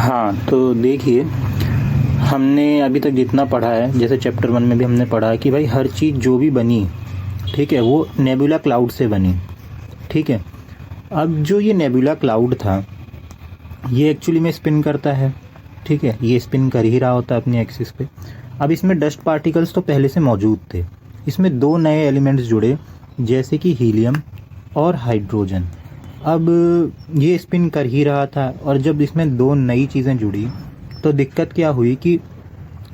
हाँ, तो देखिए, हमने अभी तक जितना पढ़ा है, जैसे चैप्टर 1 में भी हमने पढ़ा है कि भाई हर चीज़ जो भी बनी, ठीक है, वो नेबुला क्लाउड से बनी, ठीक है। अब जो ये नेबुला क्लाउड था, ये एक्चुअली में स्पिन करता है, ठीक है, ये स्पिन कर ही रहा होता है अपनी एक्सिस पे। अब इसमें डस्ट पार्टिकल्स तो पहले से मौजूद थे, इसमें 2 नए एलिमेंट्स जुड़े, जैसे कि हीलियम और हाइड्रोजन। अब ये स्पिन कर ही रहा था, और जब इसमें 2 नई चीज़ें जुड़ी तो दिक्कत क्या हुई कि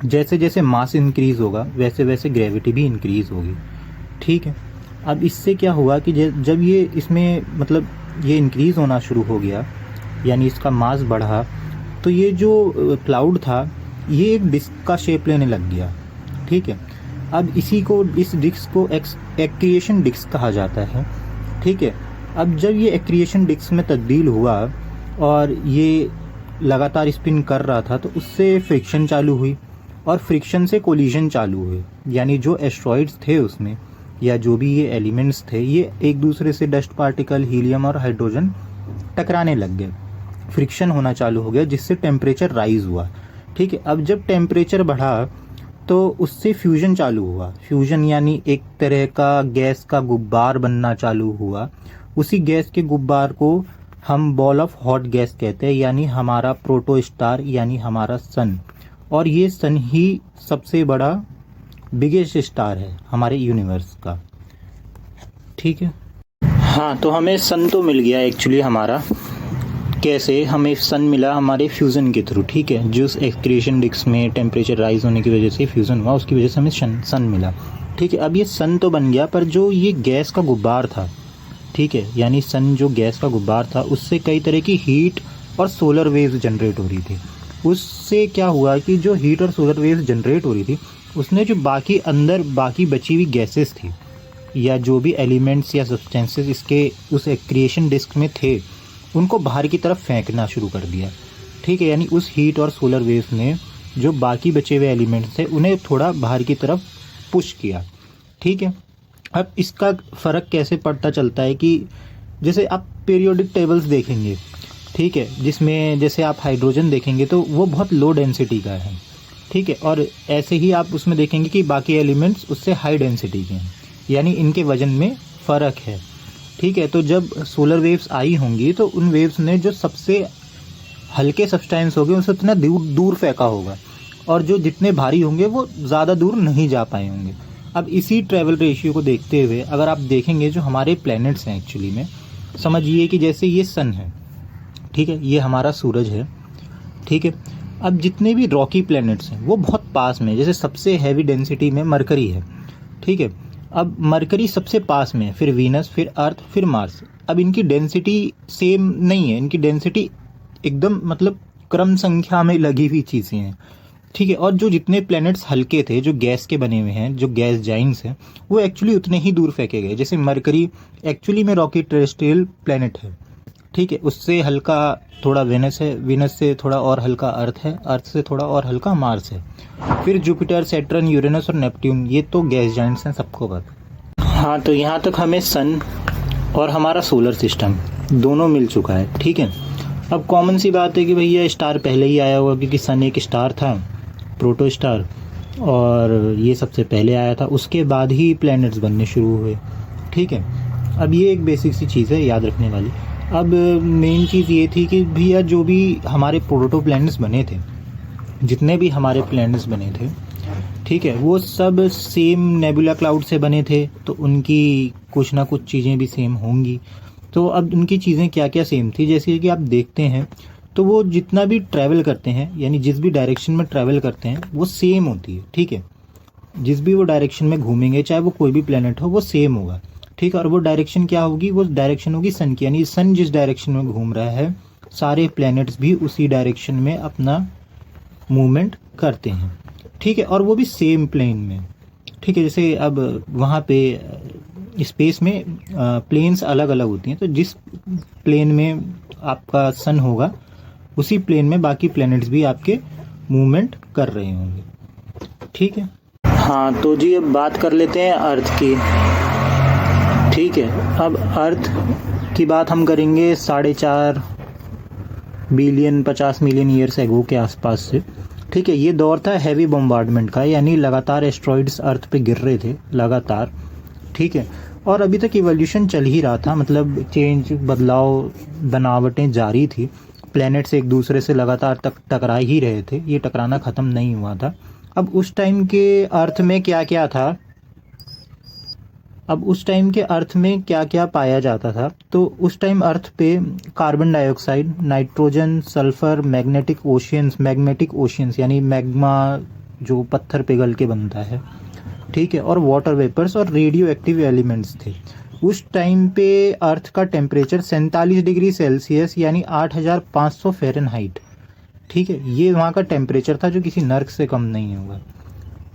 जैसे जैसे मास इंक्रीज़ होगा वैसे वैसे ग्रेविटी भी इंक्रीज़ होगी, ठीक है। अब इससे क्या हुआ कि जब ये इसमें मतलब ये इंक्रीज़ होना शुरू हो गया, यानी इसका मास बढ़ा, तो ये जो क्लाउड था ये एक डिस्क का शेप लेने लग गया, ठीक है। अब इस डिस्क को एक्रिएशन डिस्क कहा जाता है, ठीक है। अब जब ये एक्रिएशन डिस्क में तब्दील हुआ और ये लगातार स्पिन कर रहा था, तो उससे फ्रिक्शन चालू हुई और फ्रिक्शन से कोलिजन चालू हुए, यानी जो एस्ट्रॉइड्स थे उसमें, या जो भी ये एलिमेंट्स थे, ये एक दूसरे से डस्ट पार्टिकल, हीलियम और हाइड्रोजन टकराने लग गए, फ्रिक्शन होना चालू हो गया, जिससे टेम्परेचर राइज हुआ, ठीक है। अब जब टेम्परेचर बढ़ा तो उससे फ्यूजन चालू हुआ। फ्यूजन यानी एक तरह का गैस का गुब्बार बनना चालू हुआ। उसी गैस के गुब्बार को हम बॉल ऑफ हॉट गैस कहते हैं, यानी हमारा प्रोटो स्टार, यानी हमारा सन। और ये सन ही सबसे बड़ा बिगेस्ट स्टार है हमारे यूनिवर्स का, ठीक है। हाँ, तो हमें सन तो मिल गया एक्चुअली हमारा। कैसे हमें सन मिला? हमारे फ्यूज़न के थ्रू, ठीक है। जो एक्सक्रीशन डिस्क में टेम्परेचर राइज होने की वजह से फ्यूज़न हुआ, उसकी वजह से हमें सन मिला, ठीक है। अब ये सन तो बन गया, पर जो ये गैस का गुब्बार था, ठीक है, यानी सन जो गैस का गुब्बार था, उससे कई तरह की हीट और सोलर वेव्स जनरेट हो रही थी। उससे क्या हुआ कि जो हीट और सोलर वेव्स जनरेट हो रही थी, उसने जो बाकी बची हुई गैसेस थी, या जो भी एलिमेंट्स या सब्सटेंसेस इसके उस एक्रिएशन डिस्क में थे, उनको बाहर की तरफ फेंकना शुरू कर दिया, ठीक है। यानी उस हीट और सोलर वेव्स ने जो बाकी बचे हुए एलिमेंट्स थे उन्हें थोड़ा बाहर की तरफ पुश किया, ठीक है। अब इसका फ़र्क कैसे पड़ता चलता है कि जैसे आप पीरियोडिक टेबल्स देखेंगे, ठीक है, जिसमें जैसे आप हाइड्रोजन देखेंगे तो वो बहुत लो डेंसिटी का है, ठीक है। और ऐसे ही आप उसमें देखेंगे कि बाकी एलिमेंट्स उससे हाई डेंसिटी के हैं, यानी इनके वजन में फ़र्क है, ठीक है। तो जब सोलर वेव्स आई होंगी तो उन वेव्स ने जो सबसे हल्के सब्सटेंस होंगे उनसे उतना दूर फेंका होगा, और जो जितने भारी होंगे वो ज़्यादा दूर नहीं जा पाए होंगे। अब इसी ट्रैवल रेशियो को देखते हुए अगर आप देखेंगे जो हमारे प्लैनेट्स हैं, एक्चुअली में समझिए कि जैसे ये सन है, ठीक है, ये हमारा सूरज है, ठीक है। अब जितने भी रॉकी प्लैनेट्स हैं वो बहुत पास में, जैसे सबसे हैवी डेंसिटी में मरकरी है, ठीक है। अब मरकरी सबसे पास में है, फिर वीनस, फिर अर्थ, फिर मार्स। अब इनकी डेंसिटी सेम नहीं है, इनकी डेंसिटी एकदम मतलब क्रम संख्या में लगी हुई चीज़ें हैं, ठीक है। और जो जितने प्लैनेट्स हल्के थे, जो गैस के बने हुए हैं, जो गैस जाइंट्स हैं, वो एक्चुअली उतने ही दूर फेंके गए। जैसे मरकरी एक्चुअली में रॉकी टेरेस्ट्रियल प्लैनेट है, ठीक है, उससे हल्का थोड़ा वेनस है, वीनस से थोड़ा और हल्का अर्थ है, अर्थ से थोड़ा और हल्का मार्स है। फिर जुपिटर, सैटर्न, यूरेनस और नेपट्यून, ये तो गैस जाइंट्स हैं, सबको पता। हाँ, तो यहाँ तक हमें सन और हमारा सोलर सिस्टम दोनों मिल चुका है, ठीक है। अब कॉमन सी बात है कि भैया स्टार पहले ही आया हुआ, क्योंकि सन एक स्टार था, प्रोटो स्टार, और ये सबसे पहले आया था, उसके बाद ही प्लैनेट्स बनने शुरू हुए, ठीक है। अब ये एक बेसिक सी चीज़ है याद रखने वाली। अब मेन चीज़ ये थी कि भैया जो भी हमारे प्रोटो प्लैनेट्स बने थे, जितने भी हमारे प्लैनेट्स बने थे, ठीक है, वो सब सेम नेबुला क्लाउड से बने थे, तो उनकी कुछ ना कुछ चीज़ें भी सेम होंगी। तो अब उनकी चीज़ें क्या क्या सेम थी, जैसे कि आप देखते हैं तो वो जितना भी ट्रैवल करते हैं, यानी जिस भी डायरेक्शन में ट्रैवल करते हैं वो सेम होती है, ठीक है। जिस भी वो डायरेक्शन में घूमेंगे, चाहे वो कोई भी प्लेनेट हो, वो सेम होगा, ठीक है। और वो डायरेक्शन क्या होगी? वो डायरेक्शन होगी सन की, यानी सन जिस डायरेक्शन में घूम रहा है सारे प्लैनेट्स भी उसी डायरेक्शन में अपना मूवमेंट करते हैं, ठीक है। और वो भी सेम प्लेन में, ठीक है। जैसे अब वहाँ पे स्पेस में प्लेन्स अलग अलग होती हैं, तो जिस प्लेन में आपका सन होगा उसी प्लेन में बाकी प्लैनेट्स भी आपके मूवमेंट कर रहे होंगे, ठीक है। हाँ, तो जी अब बात कर लेते हैं अर्थ की, ठीक है। अब अर्थ की बात हम करेंगे 4.5 बिलियन 50 मिलियन ईयर्स एगो के आसपास से। ठीक है, ये दौर था हैवी बॉम्बार्डमेंट का, यानी लगातार एस्ट्रॉइड्स अर्थ पे गिर रहे थे लगातार। ठीक है, और अभी तक इवोल्यूशन चल ही रहा था, मतलब चेंज, बदलाव, बनावटें जारी थी। प्लैनेट्स एक दूसरे से लगातार टकरा ही रहे थे, ये टकराना ख़त्म नहीं हुआ था। अब उस टाइम के अर्थ में क्या क्या था, अब उस टाइम के अर्थ में क्या क्या पाया जाता था, तो उस टाइम अर्थ पे carbon dioxide, nitrogen, sulphur, magnetic oceans यानी मैग्मा जो पत्थर पिघल के बनता है, ठीक है, और वाटर वेपर्स और रेडियो एक्टिव एलिमेंट्स थे। उस टाइम पे अर्थ का टेम्परेचर 47 डिग्री सेल्सियस यानी 8500 फ़ारेनहाइट, ठीक है, ये वहाँ का टेम्परेचर था जो किसी नर्क से कम नहीं होगा।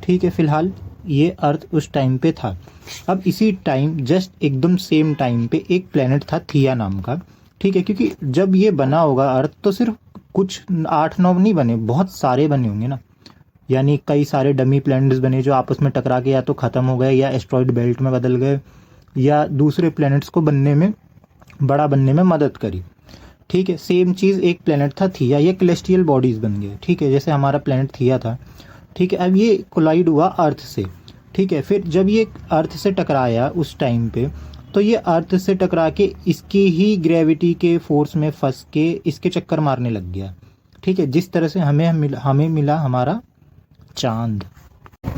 ठीक है, फिलहाल ये अर्थ उस टाइम पे था। अब इसी टाइम जस्ट एकदम सेम टाइम पे एक प्लेनेट था थिया नाम का। ठीक है, क्योंकि जब ये बना होगा अर्थ तो सिर्फ कुछ 8-9 नहीं बने, बहुत सारे बने होंगे ना, यानी कई सारे डमी प्लैनेट्स बने जो आपस में टकरा के या तो ख़त्म हो गए या एस्ट्रॉइड बेल्ट में बदल गए या दूसरे प्लैनेट्स को बनने में, बड़ा बनने में मदद करी। ठीक है, सेम चीज़ एक प्लैनेट था थिया, ये कैलेस्टियल बॉडीज़ बन गए। ठीक है, जैसे हमारा प्लैनेट थिया था। ठीक है, अब ये कोलाइड हुआ अर्थ से। ठीक है, फिर जब ये अर्थ से टकराया उस टाइम पे, तो ये अर्थ से टकरा के इसकी ही ग्रेविटी के फोर्स में फंस के इसके चक्कर मारने लग गया। ठीक है, जिस तरह से हमें मिला हमारा चांद।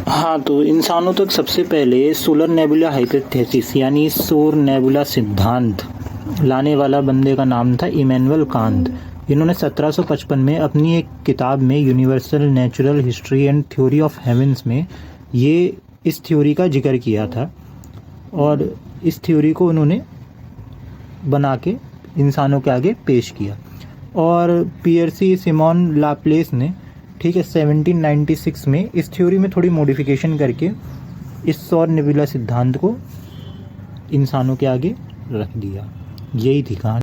हाँ, तो इंसानों तक सबसे पहले सोलर नेबुला हाइपोथेसिस यानी सौर नेबुला सिद्धांत लाने वाला बंदे का नाम था इमैनुअल कांत। इन्होंने 1755 में अपनी एक किताब में universal natural history and theory of heavens में ये इस थ्योरी का जिक्र किया था, और इस थ्योरी को उन्होंने बना के इंसानों के आगे पेश किया। और पियर्सी सिमोन लाप्लेस ने, ठीक है, 1796 में इस थ्योरी में थोड़ी मॉडिफिकेशन करके इस सौर नेबुला सिद्धांत को इंसानों के आगे रख दिया। यही थी कहानी।